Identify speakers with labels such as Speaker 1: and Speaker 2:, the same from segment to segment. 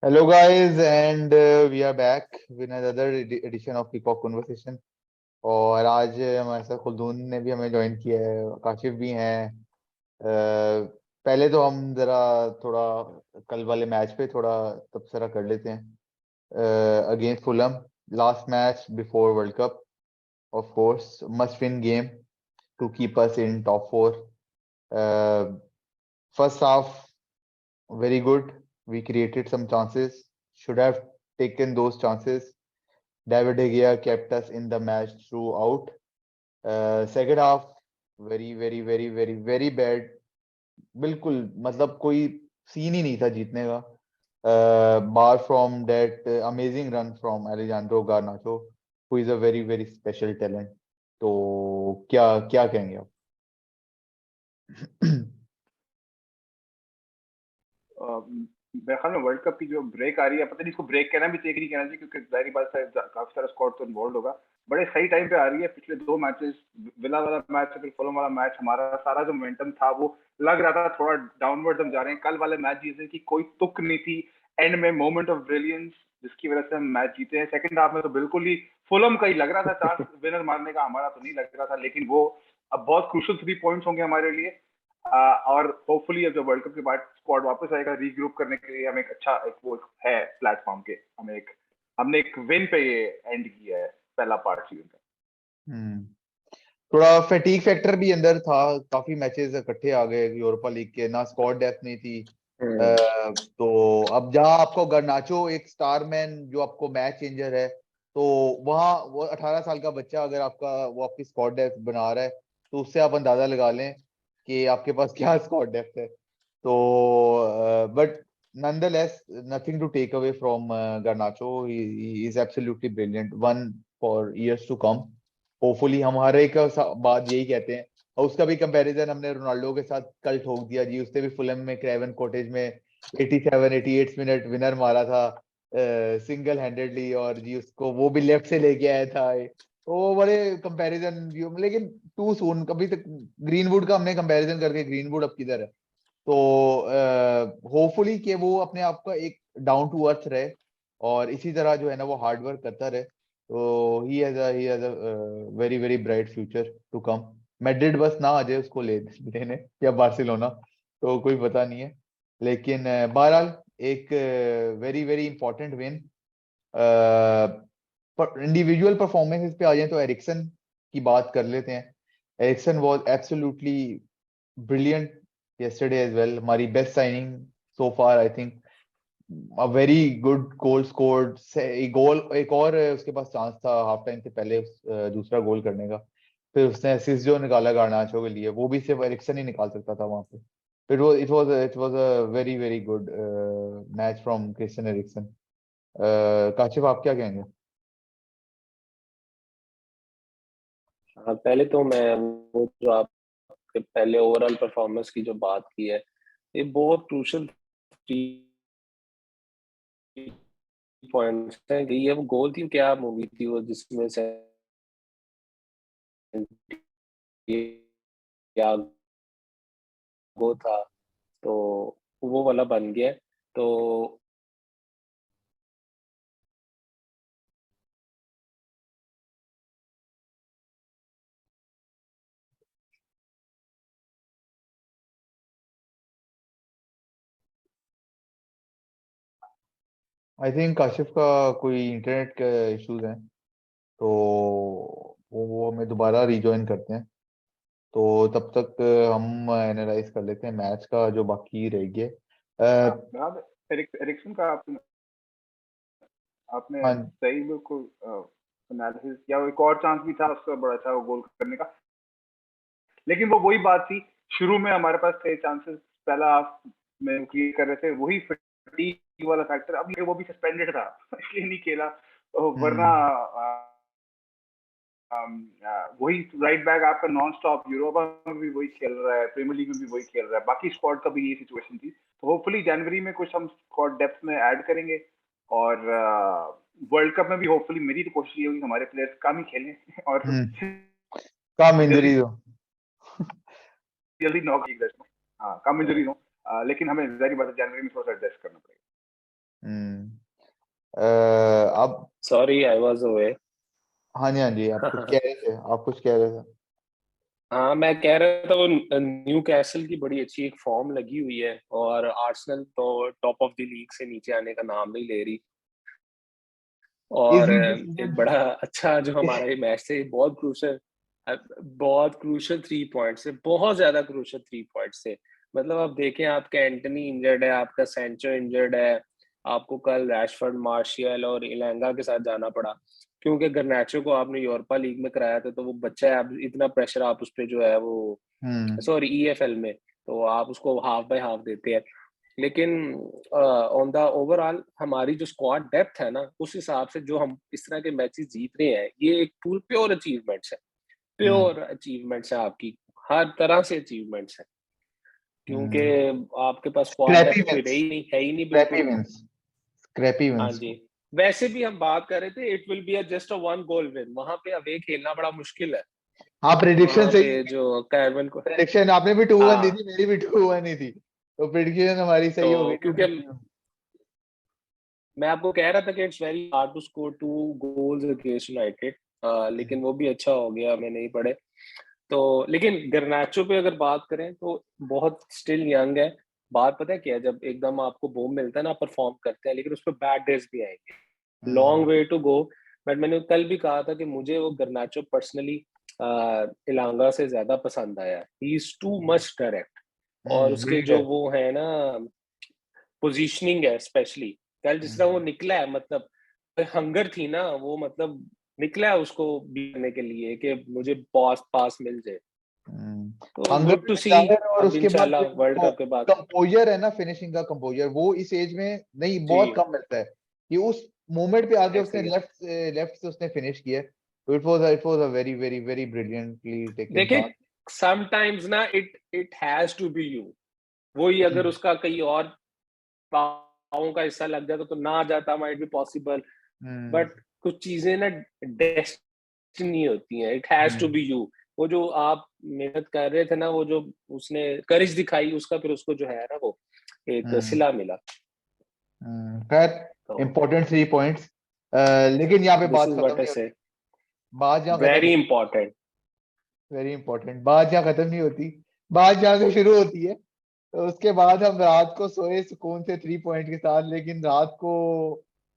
Speaker 1: Hello guys, and we are back with another edition of Peacock Conversation. और आज हमारे साथ खुलदून ने भी हमें ज्वाइन किया है, काशिफ भी हैं। पहले तो हम जरा थोड़ा कल वाले मैच पे थोड़ा तबसरा कर लेते हैं। Against Fulham, last match before world cup, of course must win game to keep us in top four. First half very good. We created some chances. Should have taken those chances. David De Gea kept us in the match throughout. Second half, very bad. बिल्कुल मतलब कोई scene ही नहीं था जीतने का. Bar from that amazing run from Alejandro Garnacho, who is a very special talent. तो क्या क्या कहेंगे आप?
Speaker 2: मेरे ख्याल में वर्ल्ड कप की जो ब्रेक आ रही है, पता नहीं इसको ब्रेक कहना भी चाहिए नहीं कहना चाहिए, क्योंकि जाहिर बात है काफी सारा स्क्वाड तो इन्वॉल्व होगा. बड़े सही टाइम पे आ रही है. पिछले दो मैचेस, विला वाला मैच फिर फुलहम वाला मैच, हमारा सारा जो मोमेंटम था वो लग रहा था थोड़ा डाउनवर्ड हम जा रहे हैं. कल वाले मैच जीते की कोई तुक नहीं थी. एंड में मोमेंट ऑफ ब्रिलियंस जिसकी वजह से हम मैच जीते हैं. सेकंड हाफ में तो बिल्कुल ही फुलहम का ही लग रहा था चांस विनर मारने का, हमारा तो नहीं लग रहा था. लेकिन वो अब बहुत क्रूशियल 3 पॉइंट्स होंगे हमारे लिए. और होपफुली अब जब वर्ल्ड कप के बाद स्क्वाड वापस आएगा रीग्रुप करने के लिए, हमें एक अच्छा एक वो है प्लेटफॉर्म के, हमने एक विन पे ये एंड किया है पहला पार्ट सीजन का.
Speaker 1: थोड़ा फैटीग फैक्टर भी अंदर था. काफी मैचेस इकट्ठे आ गए यूरोपा लीग के, ना स्क्वाड डेप्थ नहीं थी. तो अब जहां आपको गर्नाचो एक स्टार मैन जो आपको मैच चेंजर है, तो वहां वो 18 साल का बच्चा अगर वो आपकी स्क्वाड डेप्थ बना रहा है, तो उससे आप अंदाजा लगा लें कि आपके पास क्या स्क्वाड डेप्थ है. तो but nonetheless, nothing to take away from Garnacho. He is absolutely brilliant, one for years to come. Hopefully हम हर एक बात यही कहते हैं. और उसका भी कंपैरिजन हमने रोनाल्डो के साथ कल ठोक दिया जी. उसने भी फुलहम में क्रेवन कॉटेज में 87-88 मिनट विनर मारा था सिंगल हैंडेडली, और जी उसको वो भी लेफ्ट से लेके आया था. तो बड़े कंपैरिजन, लेकिन टू सून. कभी तक ग्रीनवुड का हमने कंपैरिजन करके, ग्रीनवुड अब किधर है. तो होपफुली कि वो अपने आप का एक डाउन टू अर्थ रहे और इसी तरह जो है ना वो हार्ड वर्क करता रहे. तो he has a very bright future to come. Madrid बस ना आ जाए उसको लेने, या बार्सिलोना, तो कोई पता नहीं है. लेकिन बहरहाल एक very important win. Individual performances पे आ जाए तो एरिक्सन की बात कर लेते हैं. Eriksen was absolutely brilliant yesterday as well. हमारी best signing so far, I think. A very good goal scored. एक और उसके पास चांस था हाफ टाइम से पहले दूसरा गोल करने का. फिर उसने असिस्ट जो निकाला गार्नाचो के लिए, वो भी सिर्फ एरिक्सन ही निकाल सकता था वहां पे. It was a very good match from Christian Eriksen. Kashif, आप क्या कहेंगे?
Speaker 3: पहले तो मैं वो जो आपके पहले ओवरऑल परफॉर्मेंस की जो बात की है, ये बहुत क्रूशियल पॉइंट्स हैं. ये वो गोल थी, क्या मूवी थी वो जिसमें से या वो था, तो वो वाला बन गया. तो
Speaker 1: आई थिंक काशिफ का कोई इंटरनेट के इश्यूज हैं, तो वो हमें दोबारा रिजॉइन करते हैं. तो तब तक हम एनालाइज कर लेते हैं मैच का जो बाकी रह गया.
Speaker 2: एरिक्सन का आपने
Speaker 1: हाँ,
Speaker 2: सही बिल्कुल एनालिसिस किया. एक और चांस भी था उसका बड़ा अच्छा गोल करने का, लेकिन वो वही बात थी. शुरू में हमारे पास कई चांसेस पहला हाफ में क्रिएट कर रहे थे, वही फटीग वाला फैक्टर. अब ये वो भी सस्पेंडेड था इसलिए नहीं खेला, वरना वही राइट बैक आपका नॉन स्टॉप यूरोपा में भी वही खेल रहा है, प्रीमियर लीग में भी वही खेल रहा है. बाकी स्क्वाड का भी ये सिचुएशन थी. तो होपफुली जनवरी में कुछ हम स्क्वाड डेप्थ में ऐड करेंगे, और वर्ल्ड कप में भी होपफुली मेरी तो कोशिश ये होगी हमारे प्लेयर्स कम ही खेलें और
Speaker 1: कम इंजरी हो.
Speaker 2: जल्दी नॉक. हाँ, कम इंजरी हो. लेकिन हमें जारी बात है जनवरी में थोड़ा सा एडजस्ट करना पड़ेगा.
Speaker 1: अब
Speaker 3: सॉरी आई वाज अवे।
Speaker 1: हाँ जी, हाँ जी, आप कुछ कह रहे थे, आप कुछ कह रहे थे।
Speaker 3: हाँ, मैं कह रहा था वो न्यू कैसल की बड़ी अच्छी एक फॉर्म लगी हुई है, और आर्सेनल तो टॉप ऑफ द लीग से नीचे आने का नाम नहीं ले रही।
Speaker 1: इस
Speaker 3: और
Speaker 1: सीजन
Speaker 3: एक बड़ा अच्छा जो हमारा ये मैच थे, बहुत क्रूशल 3 पॉइंट्स है, बहुत ज्यादा क्रूशल 3 पॉइंट्स है। मतलब आप देखें, आपका एंटनी इंजर्ड है, आपका सैंचो इंजर्ड है, आपको कल रैशफोर्ड, मार्शियल और इलांगा के साथ जाना पड़ा, क्योंकि गर्नाचो को आपने यूरोपा लीग में कराया था, तो वो बच्चा है, आप इतना प्रेशर आप उस पर जो है वो, सॉरी ईएफएल में, तो आप उसको हाफ बाय हाफ देते हैं। लेकिन ऑन द ओवरऑल हमारी जो स्क्वाड डेप्थ है ना, उस हिसाब से जो हम इस तरह के मैचेस जीत रहे हैं, ये एक प्योर अचीवमेंट्स है, प्योर अचीवमेंट्स है आपकी, हर तरह से अचीवमेंट्स है, क्योंकि आपके पास स्क्वाड
Speaker 1: स्क्रैपी
Speaker 3: डेप्थ कोई
Speaker 1: विंस,
Speaker 3: रही नहीं, है ही नहीं
Speaker 1: स्क्रैपी
Speaker 3: बिल्कुल।
Speaker 1: विंस, स्क्रैपी
Speaker 3: हाँ
Speaker 1: विंस।
Speaker 3: जी। वैसे भी हम बात कर रहे थे, it will be just a 1 goal win, वहां पे अवे खेलना बड़ा मुश्किल है।
Speaker 1: हाँ, प्रिडिक्शन
Speaker 3: वहां
Speaker 1: सही
Speaker 3: पे
Speaker 1: हो गई।
Speaker 3: जो कैरवन को,
Speaker 1: प्रिडिक्शन आपने भी 2-1 दी
Speaker 3: हाँ,
Speaker 1: थी, मेरी भी 2-1 ही थी, तो प्रिडिक्शन हमारी सही हो गई
Speaker 3: तो
Speaker 1: थी
Speaker 3: क्योंकि
Speaker 1: उसमें।
Speaker 3: मैं आपको कह रहा था कि it's very hard to score 2 goals against United, लेकिन वो भी अच्छा हो गया, मैं नहीं पढ़े। तो लेकिन गर्नाचो पे अगर बात करें तो बहुत स्टिल यंग है। बात पता है क्या है, जब एकदम आपको बूम मिलता है ना, परफॉर्म करते हैं, लेकिन उस पर बैड डेज भी आएंगे, long way to go. But मैंने कल भी कहा था कि मुझे वो गर्नाचो पर्सनली इलांगा से ज्यादा पसंद आया, he is too much direct, और उसके जो
Speaker 1: लीडर।
Speaker 3: वो है ना पोजीशनिंग है, स्पेशली कल जिस तरह वो निकला है, मतलब हंगर थी ना वो, मतलब निकला है उसको बीने के लिए कि मुझे पास पास मिल जाए। तो
Speaker 1: हंगर
Speaker 3: गुड
Speaker 1: भी
Speaker 3: टू सी।
Speaker 1: निकाला है, और
Speaker 3: अब
Speaker 1: उसके बाद
Speaker 3: इंशाल्लाह वर्ल्ड
Speaker 1: जो
Speaker 3: कप के बाद।
Speaker 1: कंपोजर है ना, फिनिशिंग का कंपोजर, वो इस एज में नहीं,
Speaker 3: जी,
Speaker 1: बहुत कम मिलता है कि उस मोमेंट पे आके उसने
Speaker 3: ऐसे ही है।
Speaker 1: लेफ्ट से उसने फिनिश किया। तो it was a very very very brilliantly taken
Speaker 3: देखिए,
Speaker 1: शॉट।
Speaker 3: समटाइम्स ना it it has to be you, वही अगर उसका कहीं और पाँव का हिस्सा लग जाता तो ना जाता, might be possible.
Speaker 1: Hmm
Speaker 3: but कुछ चीजें ना डेस्टिनी होती हैं, it has to
Speaker 1: hmm
Speaker 3: be you. वो जो आप मेहनत कर रहे थे ना, वो जो उसने करेज दिखाई, उसका फिर उसको जो है ना वो एक
Speaker 1: हम्म
Speaker 3: सिला मिला।
Speaker 1: खैर,
Speaker 3: तो
Speaker 1: इम्पोर्टेंट 3 पॉइंट्स। लेकिन यहाँ पे
Speaker 3: दिस
Speaker 1: बात
Speaker 3: इज
Speaker 1: खत्म
Speaker 3: व्हाट आई
Speaker 1: नहीं
Speaker 3: से,
Speaker 1: होती। बात यहाँ खत्म
Speaker 3: वेरी
Speaker 1: नहीं,
Speaker 3: इंपॉर्टेंट।
Speaker 1: वेरी इंपॉर्टेंट, बात यहाँ खत्म नहीं होती। बात यहाँ से शुरू होती है। तो उसके बाद हम रात को सोए सुकून से 3 पॉइंट के साथ, लेकिन रात को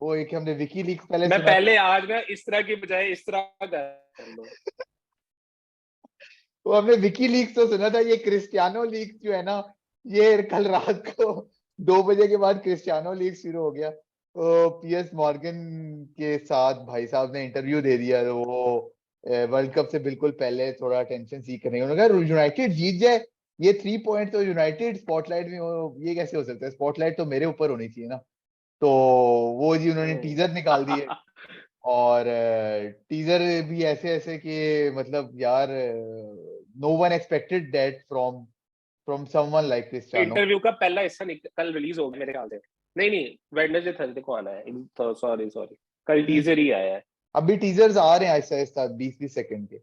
Speaker 1: वो एक हमने विकी लीक्स पहले
Speaker 3: मैं
Speaker 1: सुना था।
Speaker 3: पहले आज ना इस तरह की बजाय इस तरह कर लो।
Speaker 1: वो हमने विकी लीक्स तो सुना था, ये क्रिस्टियानो लीक्स जो है ना, ये कल रात को 2 बजे के बाद क्रिस्टियानो लीग शुरू हो गया। तो पीएस मॉर्गन के साथ भाई साहब ने इंटरव्यू दे दिया, तो वो वर्ल्ड कप से बिल्कुल पहले थोड़ा टेंशन सीख रहे हैं। उन्होंने कहा यूनाइटेड जीत जाए, ये 3 पॉइंट तो यूनाइटेड स्पॉटलाइट में हो, ये कैसे हो सकता है, स्पॉटलाइट तो मेरे ऊपर होनी चाहिए ना। तो वो जी उन्होंने टीजर निकाल दिए, और टीजर भी ऐसे ऐसे कि मतलब यार, no one expected that from someone like Cristiano.
Speaker 3: Interview का पहला हिस्सा कल रिलीज हो गया मेरे ख्याल से। नहीं नहीं, वेडनेसडे थर्सडे को आना है, तो सॉरी सॉरी, कल टीजर ही आया है।
Speaker 1: अभी टीजर्स आ रहे हैं आहिस्ता आहिस्ता, 20-20 सेकंड के।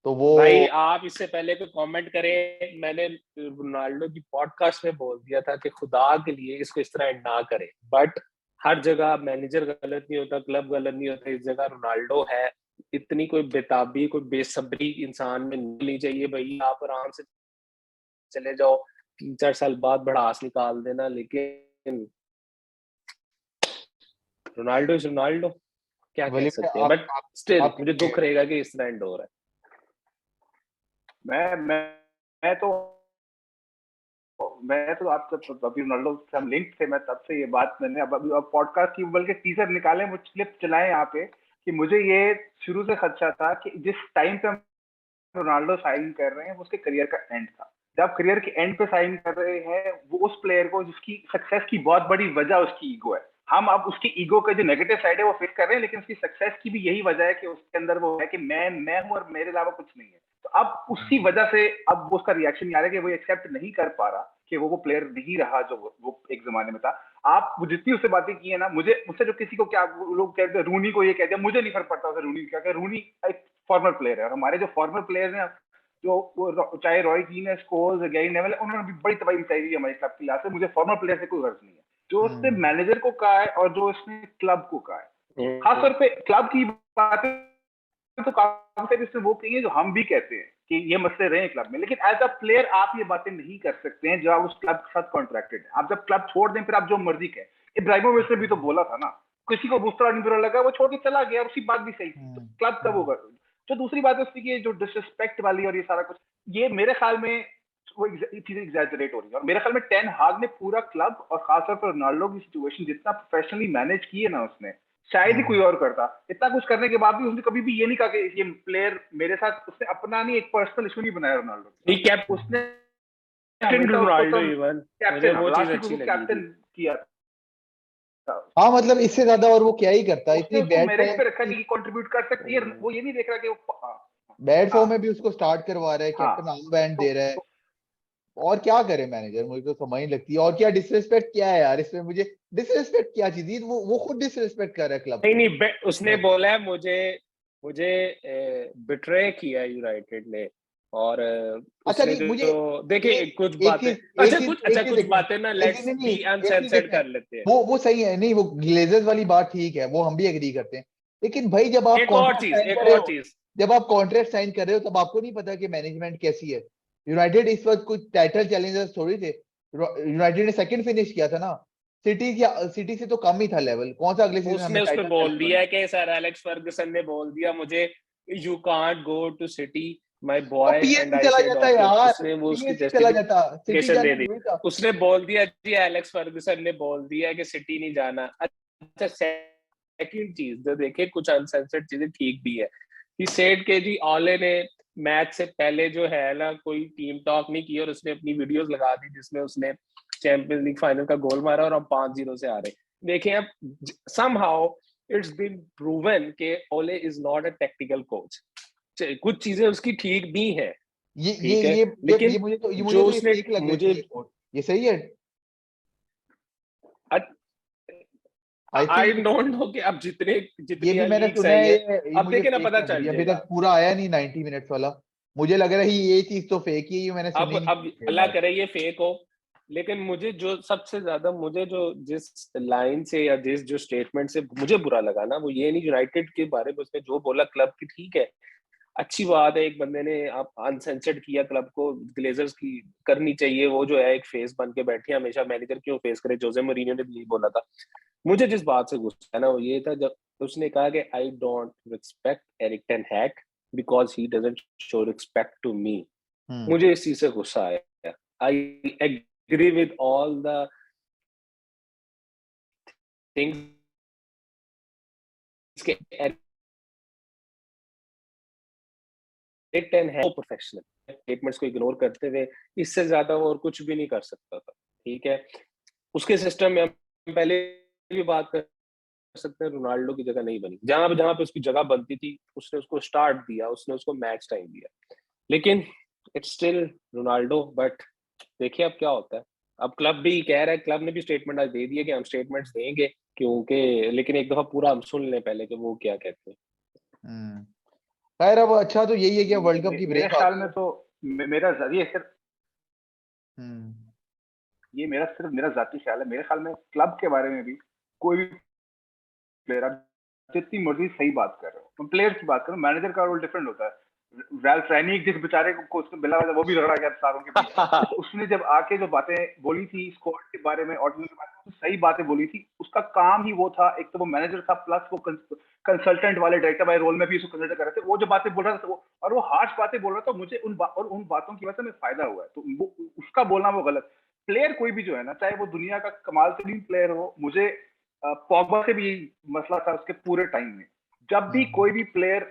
Speaker 1: तो वो
Speaker 3: भाई आप इससे पहले कोई कमेंट करें, मैंने रोनाल्डो की पॉडकास्ट में बोल दिया था कि खुदा के लिए इसको इस तरह ना करें, बट हर जगह मैनेजर गलत नहीं होता, क्लब गलत नहीं होता, इस जगह रोनाल्डो है। इतनी कोई बेताबी, कोई बेसब्री इंसान में नहीं चाहिए भाई, आप आराम से चले जाओ, 3-4 साल बाद भड़ास निकाल देना, लेकिन रोनाल्डो इज रोनाल्डो, क्या कह
Speaker 1: वली में
Speaker 3: सकते हैं। बट स्टिल
Speaker 1: आप
Speaker 3: मुझे दुख रहेगा कि इस तरह एंड हो रहा है।
Speaker 2: मैं तो आप जब अभी रोनाल्डो से हम लिंक थे, मैं तब से ये बात मैंने अब पॉडकास्ट की बल्कि टीजर निकाले, वो क्लिप चलाए यहाँ पे, कि मुझे ये शुरू से खदशा था कि जिस टाइम पे हम रोनाल्डो साइन कर रहे हैं वो उसके करियर का एंड था। जब करियर के एंड पे साइन कर रहे हैं वो उस प्लेयर को जिसकी सक्सेस की बहुत बड़ी वजह उसकी ईगो है, हम अब उसकी ईगो का जो नेगेटिव साइड है वो फेस कर रहे हैं, लेकिन उसकी सक्सेस की भी यही वजह है कि उसके अंदर वो है कि मैं हूं और मेरे अलावा कुछ नहीं है। तो अब उसी वजह से अब वो उसका रिएक्शन आ रहा है कि वो एक्सेप्ट नहीं कर पा रहा कि वो प्लेयर नहीं रहा जो वो एक जमाने में था। आप जितनी उससे बातें की है ना, मुझे मुझसे जो किसी को क्या लोग कहते हैं, रूनी को ये कहते हैं, मुझे नहीं फर्क पड़ता उसे रूनी क्या, रूनी एक फॉर्मर प्लेयर है, और हमारे जो फॉर्मर प्लेयर हैं जो चाहे रॉय कीन है, स्कोल्स, गैरी नेवल, उन्होंने भी बड़ी तबाही मचाई हुई है हमारे क्लब की लिहाज से। मुझे फॉर्मर प्लेयर से कोई गर्ज नहीं है, जो उसने मैनेजर को कहा है और जो उसने क्लब को कहा है। खासतौर पे क्लब की बातें तो काफी सारी उसने वो कही है जो हम भी कहते हैं कि ये मसले रहे हैं क्लब में, लेकिन एज अ प्लेयर आप ये बातें नहीं कर सकते हैं जब आप उस क्लब के साथ कॉन्ट्रैक्टेड है। आप जब क्लब छोड़ दें फिर आप जो मर्जी कहें। इब्राहिमोविच ने भी तो बोला था ना, किसी को बुरा नहीं बुरा लगा, वो छोड़ के चला गया, उसकी बात भी सही थी। तो क्लब कब होगा? जो दूसरी बात है उसकी कि जो डिसरिस्पेक्ट वाली और ये सारा कुछ, ये मेरे ख्याल में वो चीजें एग्जैजरेट हो रही है। और मेरे ख्याल में टेन हाग ने पूरा क्लब और खासतौर पर रोनाल्डो की सिचुएशन जितना प्रोफेशनली मैनेज की है ना उसने, शायद ही कोई और करता। इतना कुछ करने के बाद भी उसने कभी भी ये नहीं कहा कि ये प्लेयर मेरे साथ, उसने अपना नहीं एक पर्सनल इशू नहीं बनाया रोनाल्डो। उसने
Speaker 3: रोनाल्डो इवन मुझे वो चीज अच्छी लगी
Speaker 2: कैप्टन किया था।
Speaker 1: हाँ मतलब इससे ज्यादा और वो क्या ही करता है, इतनी बैड
Speaker 2: मेरिट पे रखा कि कंट्रीब्यूट कर सकती है, वो ये नहीं देख रहा कि वो
Speaker 1: बैड फॉर्म में भी उसको स्टार्ट करवा रहा है, कैप्टन
Speaker 2: हाँ,
Speaker 1: आर्म बैंड दे रहा है। और क्या करे मैनेजर, मुझे तो समझ नहीं लगती। और क्या डिसरिस्पेक्ट क्या है यार इसमें, मुझे डिसरिस्पेक्ट क्या चीज है? वो खुद डिसरिस्पेक्ट कर रहा है क्लब।
Speaker 3: नहीं उसने बोला है मुझे बिट्रे किया यूनाइटेड ने। और
Speaker 1: अच्छा
Speaker 3: उसने
Speaker 1: नहीं, मुझे
Speaker 3: जो देखिए कुछ
Speaker 1: एक
Speaker 3: बातें,
Speaker 1: चीज
Speaker 3: कुछ
Speaker 1: देखें,
Speaker 3: बातें ना लेट्स बी अनसेंसर्ड कर लेते हैं।
Speaker 1: वो सही है, नहीं वो ग्लेजर्स वाली बात ठीक है, वो हम भी एग्री करते हैं। लेकिन भाई जब आप
Speaker 3: एक और
Speaker 1: कॉन्ट्रैक्ट साइन कर रहे
Speaker 3: चीज
Speaker 1: हो, जब आप कॉन्ट्रैक्ट साइन कर रहे हो तब आपको नहीं पता कि मैनेजमेंट कैसी है। यूनाइटेड इस वक्त कुछ टाइटल चैलेंजर्स थोड़ी थे। यूनाइटेड ने सेकंड फिनिश किया था ना, सिटी से तो कम ही था लेवल। कौन सा अगले सीजन हमें
Speaker 3: उसने
Speaker 1: टाइटल
Speaker 3: बोल दिया कि सर एलेक्स फर्गसन ने बोल दिया मुझे, you can't go to City my
Speaker 1: वो
Speaker 3: बॉय एंड
Speaker 1: पीएसजी
Speaker 3: आई
Speaker 1: चला
Speaker 3: सेड
Speaker 1: जाता
Speaker 3: ओके।
Speaker 1: यार,
Speaker 3: उसने वो उसकी
Speaker 1: पीएसजी चला जाता, सिटी
Speaker 3: जस्टिफिकेशन
Speaker 1: जाना
Speaker 3: दे दी।
Speaker 1: नहीं था।
Speaker 3: उसने बोल दिया जी एलेक्स फर्गसन ने बोल दिया कि सिटी नहीं जाना। अच्छा सेकंड चीज जो देखे, कुछ अनसेंसर्ड चीजें ठीक भी है। ही सेड के जी ओले ने मैच से पहले जो है ना कोई टीम टॉक नहीं की और उसने अपनी वीडियोस लगा दी जिसमें उसने चैंपियंस लीग फाइनल का गोल मारा और हम 5-0 से आ रहे। देखें अब somehow it's been proven कि ओले is not a technical coach। कुछ चीजें उसकी ठीक भी हैं, ठीक है, लेकिन
Speaker 1: मुझे तो
Speaker 3: जो
Speaker 1: ये
Speaker 3: उसने
Speaker 1: फेक लग रही थी
Speaker 3: मुझे
Speaker 1: ये कोट। ये सही है? आई
Speaker 3: आई
Speaker 1: थिंक
Speaker 3: डोंट नो कि अब
Speaker 1: ये
Speaker 3: जितनी
Speaker 1: भी मैंने
Speaker 3: लीग
Speaker 1: सुना
Speaker 3: सही
Speaker 1: है,
Speaker 3: है,
Speaker 1: ये
Speaker 3: अब
Speaker 1: मुझे
Speaker 3: देखे ना
Speaker 1: फेक
Speaker 3: पता
Speaker 1: लग रही
Speaker 3: चल
Speaker 1: है। अभी
Speaker 3: जाएगा।
Speaker 1: तक पूरा आया नहीं 90 मिनट्स वाला। मुझे लग रहा है ये चीज तो फेक ही है, ये मैंने सुनी
Speaker 3: अब
Speaker 1: नहीं ये
Speaker 3: अल्लाह
Speaker 1: बात।
Speaker 3: करे ये फेक हो, लेकिन मुझे जो सबसे ज्यादा मुझे जो जिस लाइन से या जो स्टेटमेंट से मुझे बुरा लगा ना, वो ये नहीं यूनाइटेड के बारे में उसने जो बोला क्लब की, ठीक है अच्छी बात है, एक बंदे ने आप अनसेंसर्ड किया क्लब को, ग्लेजर्स की करनी चाहिए, वो जो है एक फेस बन के बैठी हमेशा, मैनेजर क्यों फेस करे, जोसे मोरिनियो ने भी यही बोला था। मुझे जिस बात से गुस्सा है ना वो ये था जब उसने कहा कि I don't respect Erik ten Hag because he doesn't show respect to me. मुझे इस चीज से गुस्सा आया। I agree with all the things के Erik ten Hag professional statements को इग्नोर करते हुए इससे ज्यादा वो और कुछ भी नहीं कर सकता था, ठीक है। उसके सिस्टम में हम पहले भी बात कर सकते हैं, रोनाल्डो की जगह नहीं बनी, जहां जहां पे उसकी जगह बनती थी उसने उसको स्टार्ट दिया, उसने उसको मैच टाइम दिया, लेकिन इट्स स्टिल रोनाल्डो। बट देखिए अब क्या होता है। अब क्लब भी कह रहा है, क्लब ने भी स्टेटमेंट आज दे दिया कि हम स्टेटमेंट्स देंगे क्योंकि, लेकिन एक दफा पूरा हम सुन लें पहले कि वो क्या कहते हैं।
Speaker 1: खैर अब अच्छा तो यही है कि वर्ल्ड कप की
Speaker 2: मेरे
Speaker 1: ब्रेक
Speaker 2: ख्याल
Speaker 1: आती
Speaker 2: में
Speaker 1: है।
Speaker 2: तो मेरा ये सिर्फ मेरा जाती ख्याल है। मेरे ख्याल में क्लब के बारे में भी कोई भी प्लेयर, आप जितनी मर्जी सही बात कर रहे हो, प्लेयर की बात करो, मैनेजर का रोल डिफरेंट होता है। रैल्फ रैनिक जिस बेचारे को उसने बिला वो भी झगड़ा गया सारों के बीच। उसने जब आके जो बातें बोली थी स्क्वाड के बारे में और तो सही बातें बोली थी। उसका काम ही वो था, एक तो वो मैनेजर था प्लस वो कंसल्टेंट वाले डायरेक्टर वाले रोल में भी उसको कंसल्ट कर रहे थे। वो जो बातें बोल रहा था और वो हार्श बातें बोल रहा था, मुझे उन बातों की वजह से फायदा हुआ है। तो वो उसका बोलना वो गलत। प्लेयर कोई भी जो है ना, चाहे वो दुनिया का कमाल तरीन प्लेयर हो, मुझे पॉग्बा से भी मसला था उसके पूरे टाइम में। जब भी कोई भी प्लेयर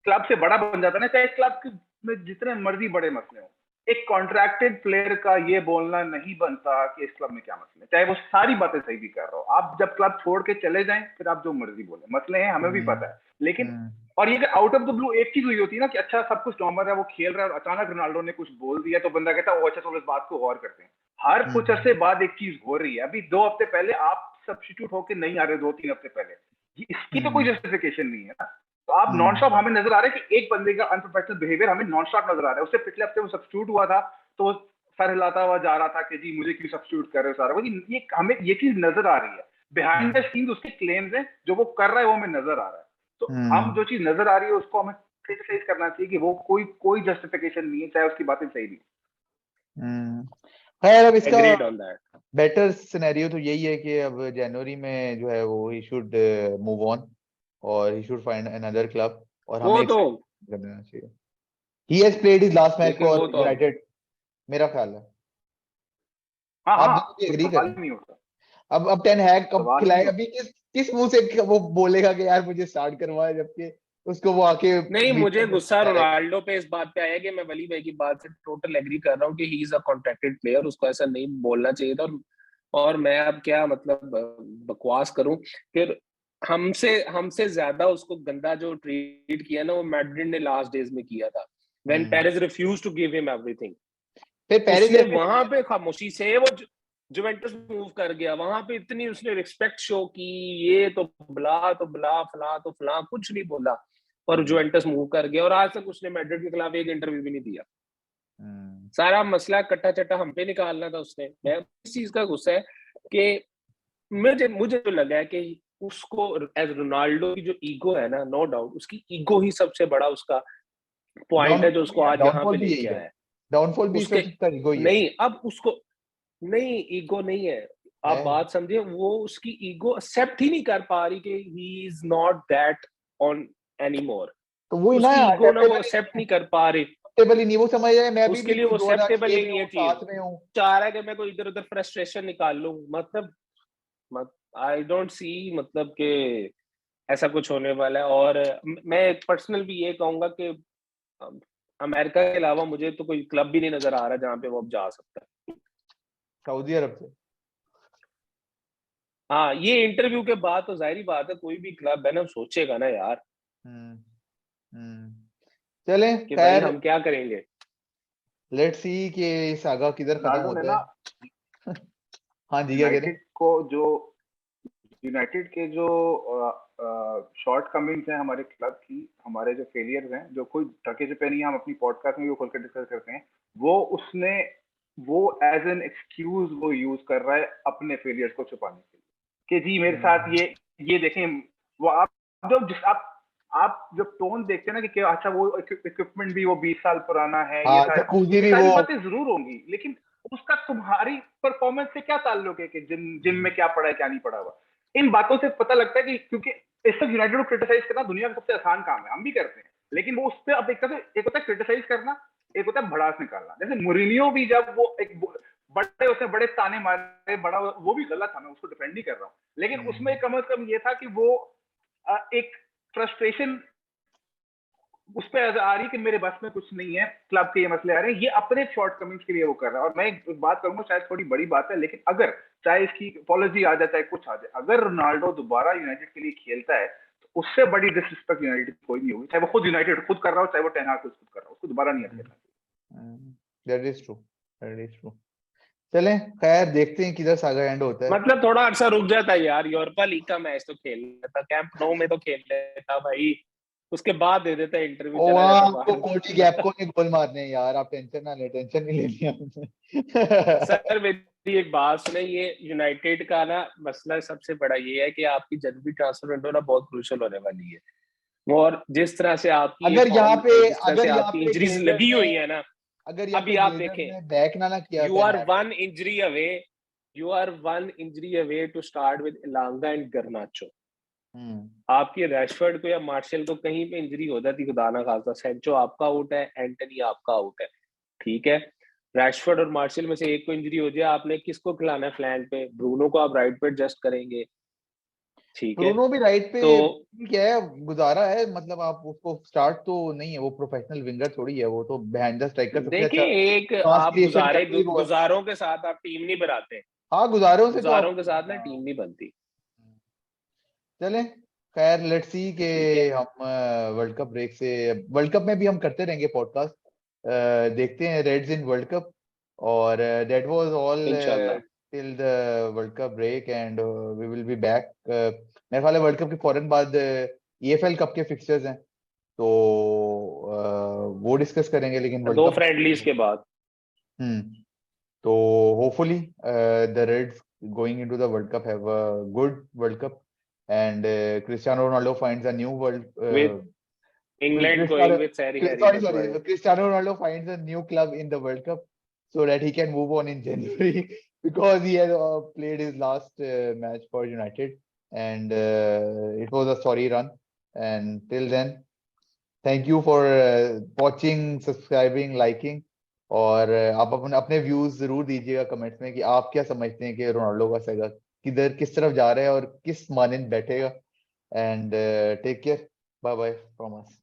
Speaker 2: क्लब से बड़ा बन जाता है ना, चाहे क्लब में जितने मर्जी बड़े मसले हो, एक कॉन्ट्रैक्टेड प्लेयर का ये बोलना नहीं बनता कि इस क्लब में क्या मसले, चाहे वो सारी बातें सही भी कर रहा हो। आप जब क्लब छोड़ के चले जाएं फिर आप जो मर्जी बोले, मसले हैं हमें भी पता है, लेकिन और ये आउट ऑफ द ब्लू एक चीज हुई होती है ना कि अच्छा सब कुछ नॉर्मल है, वो खेल रहा है और अचानक रोनाल्डो ने कुछ बोल दिया तो बंदा कहता है अच्छा चलो इस बात को गौर करते हैं। हर कुछ अरसे बाद एक चीज हो रही है। अभी 2 हफ्ते पहले आप सब्स्टिट्यूट होके नहीं आ रहे, 2-3 हफ्ते पहले, इसकी तो कोई जस्टिफिकेशन नहीं है ना। तो आप नॉन स्टॉप हमें नजर आ रहा है कि एक बंदे का अनप्रोफेशनल बिहेवियर हमें नॉन स्टॉप नजर आ रहा है। उससे पिछले हफ्ते वो सब्स्टिट्यूट हुआ था तो सर हिलाता हुआ जा रहा था कि जी मुझे क्यों सब्स्टिट्यूट कर रहे हो सारा, ये हमें ये चीज नजर आ रही है, बिहाइंड द सीन्स उसके क्लेम्स हैं जो वो कर रहा है वो हमें नजर आ रहा है। तो हम जो चीज नजर आ रही है उसको हमें क्रिटिसाइज करना चाहिए कि वो कोई जस्टिफिकेशन नहीं है, चाहे उसकी बातें सही नहीं।
Speaker 1: खैर अब इसका
Speaker 3: Agreed on that.
Speaker 1: Better scenario तो यही है कि अब जनवरी में जो है वो ही शुड मूव ऑन और he should find another club और
Speaker 3: वो
Speaker 1: हमें
Speaker 3: तो
Speaker 1: कर देना चाहिए। He has played his last match
Speaker 3: लेकिन
Speaker 1: फॉर
Speaker 3: वो तो
Speaker 1: यूनाइटेड, मेरा ख्याल है।
Speaker 2: हाँ
Speaker 1: आप
Speaker 2: हाँ,
Speaker 1: दोनों भी
Speaker 2: तो
Speaker 1: एग्री
Speaker 2: सवाल
Speaker 1: करें।
Speaker 2: ही नहीं होता,
Speaker 1: अब टेन हैग कब
Speaker 2: सवाल ही
Speaker 1: खिलाए,
Speaker 2: नहीं
Speaker 1: अभी किस मुंह से वो बोलेगा कि यार मुझे स्टार्ट करवाए, जबकि उसको वो आके
Speaker 3: नहीं, मुझे
Speaker 1: वीकेंड
Speaker 3: गुस्सा
Speaker 1: में
Speaker 3: रोनाल्डो पे इस बात पे आया कि मैं वली भाई की बात से टोटल एग्री कर रहा हूँ कि he is a contracted player, उसको ऐसा नहीं बोलना चाहिए था। और मैं अब क्या मतलब बकवास करूं, फिर हमसे हमसे ज्यादा उसको गंदा जो ट्रीट किया ना वो मैड्रिड ने लास्ट डेज में किया था, when Perez refuse to give him everything.
Speaker 1: फिर पेरिस
Speaker 3: उसने
Speaker 1: जैसे
Speaker 3: वहां पे खामोशी से वो जुवेंटस मूव कर गया, वहां पे इतनी उसने रिस्पेक्ट शो की, ये तो बला तो बला, फला तो फला, कुछ नहीं बोला और जुवेंटस मूव कर गया। और आज तक उसने मैड्रिड के खिलाफ एक इंटरव्यू भी नहीं दिया। सारा मसला कट्टा चट्टा हम पे निकालना था उसने। मैं इस चीज का गुस्सा है कि मुझे तो लगा है कि उसको एज रोनाल्डो की जो ईगो है ना, नो डाउट उसकी ईगो ही सबसे बड़ा उसका पॉइंट है जो उसको आज यहाँ पे
Speaker 1: डाउनफॉल भी
Speaker 3: लेके
Speaker 1: यही है,
Speaker 3: आया है।
Speaker 1: डाउनफॉल भी
Speaker 3: उसके
Speaker 1: उसका ईगो ही है।
Speaker 3: नहीं, अब उसको नहीं, ईगो नहीं है, आप बात समझिए, वो उसकी ईगो एक्सेप्ट ही नहीं कर पा रही कि he is not that on anymore.
Speaker 1: तो वही ना,
Speaker 3: उसकी ईगो ना वो एक्सेप्ट नहीं कर पा रही,
Speaker 1: एक्सेप्टेबल ही नहीं, वो समझ जाए मैं
Speaker 3: उसके लिए वो
Speaker 1: भी
Speaker 3: एक्सेप्टेबल
Speaker 1: 2006
Speaker 3: ही
Speaker 1: में
Speaker 3: नहीं है
Speaker 1: हूँ,
Speaker 3: चीज।
Speaker 1: 7 में हूँ।
Speaker 3: चाह रहा है कि मैं कोई इधर उधर फ्रस्ट्रेशन निकाल लूं, मतलब आई डोंट सी मतलब कि ऐसा कुछ होने वाला है। और मैं पर्सनल भी ये कहूंगा कि अमेरिका के अलावा मुझे तो कोई क्लब भी नहीं नजर आ रहा जहां पे वो अब जा सकता है।
Speaker 1: सऊदी अरब से।
Speaker 3: हाँ, ये इंटरव्यू के बाद तो जाहिर बात है कोई भी क्लब है ना सोचेगा ना यार
Speaker 1: चलें
Speaker 3: कि भाई
Speaker 1: खैर,
Speaker 3: हम क्या करेंगे।
Speaker 1: लेट्स सी कि सागा किधर खत्म
Speaker 2: रोनाल्डो ने
Speaker 1: होता
Speaker 2: ना
Speaker 1: है। हाँ जी, क्या कह रहे हैं?
Speaker 2: यूनाइटेड के जो शॉर्ट कमिंग्स हैं हमारे क्लब की, हमारे जो फेलियर्स हैं, जो कोई ढके छुपे नहीं है, हम अपनी पॉडकास्ट में भी खोल कर डिस्कस करते हैं, वो एज एन एक्सक्यूज वो यूज कर रहा है अपने फेलियर्स को छुपाने के लिए कि जी मेरे साथ ये देखें। वो आप जब टोन देखते हैं ना कि अच्छा वो इक्विपमेंट भी वो 20 साल पुराना है, ये सारी बातें जरूर होंगी, लेकिन उसका तुम्हारी परफॉर्मेंस से क्या ताल्लुक है कि जिम में क्या पड़ा है क्या नहीं पड़ा हुआ। इन बातों से पता लगता है कि क्योंकि इस तक यूनाइटेड को क्रिटिसाइज करना दुनिया का सबसे आसान काम है, हम भी करते हैं, लेकिन वो उस पर अब एक होता है क्रिटिसाइज करना, एक होता है भड़ास निकालना। जैसे मुरिनियो भी जब वो एक उसने बड़े ताने मारे, बड़ा वो भी गलत था, मैं उसको डिफेंड नहीं कर रहा हूँ, लेकिन उसमें कम से कम ये था कि वो एक फ्रस्ट्रेशन उस पर आ रही कि मेरे बस में कुछ नहीं है, क्लब के ये मसले आ रहे हैं, ये अपने शॉर्ट कमिंग्स के लिए वो कर रहा है। और मैं एक बात करूंगा, शायद थोड़ी बड़ी बात है, लेकिन अगर चाहे इसकी अपॉलॉजी आ जाए चाहे कुछ आ जाए, अगर रोनाल्डो दोबारा यूनाइटेड के लिए खेलता है तो उससे बड़ी डिसरिस्पेक्ट यूनाइटेड कोई नहीं होगी, चाहे वो खुद यूनाइटेड खुद कर रहा हो, चाहे वो टेन हाग खुद कर रहा हो, उसको दोबारा नहीं खेलना।
Speaker 1: That is true. चलें खैर, देखते हैं किधर सागा एंड होता है।
Speaker 3: मतलब थोड़ा अर्सा रुक जाता है यार, यूरोपा लीग का मैच तो खेल लेता, कैंप नो में तो खेल लेता भाई, उसके बाद दे देता इंटरव्यू, चला जाता
Speaker 1: आपको कोटी गैप को नहीं गोल मारने यार, आप टेंशन ना ले, टेंशन नहीं लेनी हमसे।
Speaker 3: सर मेरी एक बात सुने, ये यूनाइटेड का ना मसला सबसे बड़ा ये है कि आपकी जनवरी ट्रांसफर विंडो ना बहुत क्रूशियल होने वाली है। और जिस तरह से आपकी
Speaker 1: अगर यहाँ पे
Speaker 3: जिस तरह से आपकी इंजरीज लगी हुई है ना,
Speaker 1: अगर यहाँ
Speaker 3: अभी
Speaker 1: पे
Speaker 3: आप
Speaker 1: ग्लेजर्स
Speaker 3: देखें,
Speaker 1: ने बैक ना किया,
Speaker 3: you are one injury away to start with Elanga and Garnacho. आपकी रैशफोर्ड को या मार्शल को कहीं पे इंजरी हो जाती, खुदा ना खास्ता, सेंचो आपका आउट है, एंटनी आपका आउट है, ठीक है, रैशफोर्ड और मार्शल में से एक को इंजरी हो जाए, आपने किसको खिलाना है फ्लैंक पे? ब्रूनो को आप राइट पे एडजस्ट करेंगे, ठीक है,
Speaker 1: ब्रूनो भी राइट पे
Speaker 3: तो
Speaker 1: क्या है, गुजारा है, मतलब आप उसको स्टार्ट तो नहीं है, वो प्रोफेशनल विंगर थोड़ी है, वो तो बिहाइंड द स्ट्राइकर सबसे अच्छा
Speaker 3: देखिए, एक
Speaker 1: पास
Speaker 3: आप
Speaker 1: क्रिएशन करता ही वो है।
Speaker 3: गुजारों के साथ आप टीम नहीं बनाते,
Speaker 1: हाँ, गुजारों से तो आप,
Speaker 3: गुजारों के साथ ना टीम नहीं बनती।
Speaker 1: चले खैर, लेट्स सी के
Speaker 3: ठीक है,
Speaker 1: हम वर्ल्ड कप ब्रेक से, वर्ल्ड कप में भी हम करते रहेंगे पॉडकास्ट, देखते हैं रेड्स इन वर्ल्ड कप। और दैट वाज ऑल
Speaker 3: इंशाल्लाह।
Speaker 1: Till the world cup break and we will be back. मेरे ख्याल है वर्ल्ड कप के फौरन बाद EFL कप के फिक्सचर्स हैं, तो वो डिस्कस करेंगे, लेकिन वर्ल्ड
Speaker 3: दो
Speaker 1: कप
Speaker 3: फ्रेंडलीज के बाद।
Speaker 1: So hopefully the Reds going into the World Cup have a good World Cup, and Cristiano Ronaldo finds a new world.
Speaker 3: With England going with Thierry Henry
Speaker 1: Sorry,
Speaker 3: as
Speaker 1: sorry.
Speaker 3: well.
Speaker 1: Cristiano Ronaldo finds a new club in the World Cup so that he can move on in January because he has played his last match for United, and it was a sorry run. And till then, thank you for watching, subscribing, liking, और आप अपने views जरूर दीजिएगा comments में कि आप क्या समझते हैं कि रोनाल्डो का सगा किधर किस तरफ जा रहा है और किस मानंद बैठेगा। And take care, bye bye from us.